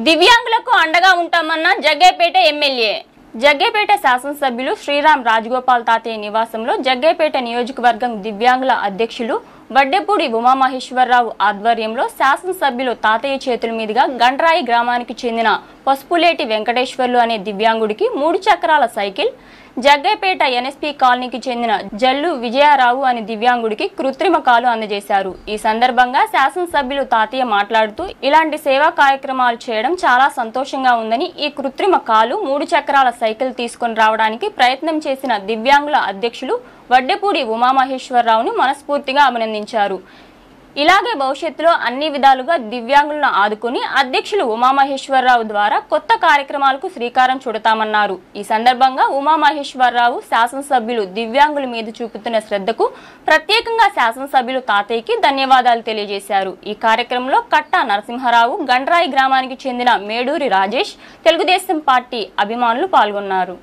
దివ్యాంగులకు అండగా ఉంటామన్న జగ్గయ్యపేట ఎమ్మెల్యే. జగ్గయ్యపేట శాసనసభ్యులు శ్రీరామ్ రాజగోపాల్ తాతయ్య నివాసంలో జగ్గయ్యపేట నియోజకవర్గం దివ్యాంగుల అధ్యక్షులు వడ్డెపూడి ఉమామహేశ్వరరావు ఆధ్వర్యంలో శాసనసభ్యులు తాతయ్య చేతుల మీదుగా గండ్రాయి గ్రామానికి చెందిన పసుపులేటి వెంకటేశ్వర్లు అనే దివ్యాంగుడికి 3 చక్రాల సైకిల్, జగ్గయ్యపేట ఎన్ఎస్పీ కాలనీకి చెందిన జల్లు విజయారావు అనే దివ్యాంగుడికి కృత్రిమ కాలు అందజేశారు. ఈ సందర్భంగా శాసనసభ్యులు తాతయ్య మాట్లాడుతూ ఇలాంటి సేవా కార్యక్రమాలు చేయడం చాలా సంతోషంగా ఉందని, ఈ కృత్రిమ కాలు 3 చక్రాల సైకిల్ తీసుకొని రావడానికి ప్రయత్నం చేసిన దివ్యాంగుల అధ్యక్షులు వడ్డెపూడి ఉమామహేశ్వరరావును మనస్ఫూర్తిగా అభినందించారు. ఇలాగే భవిష్యత్తులో అన్ని విధాలుగా దివ్యాంగులను ఆదుకుని అధ్యక్షులు ఉమామహేశ్వరరావు ద్వారా కొత్త కార్యక్రమాలకు శ్రీకారం చుడతామన్నారు. ఈ సందర్భంగా ఉమామహేశ్వరరావు శాసనసభ్యులు దివ్యాంగుల మీద చూపుతున్న శ్రద్ధకు ప్రత్యేకంగా శాసనసభ్యులు తాతయ్యకి ధన్యవాదాలు తెలియజేశారు. ఈ కార్యక్రమంలో కట్టా నరసింహారావు, గండ్రాయి గ్రామానికి చెందిన మేడూరి రాజేష్, తెలుగుదేశం పార్టీ అభిమానులు పాల్గొన్నారు.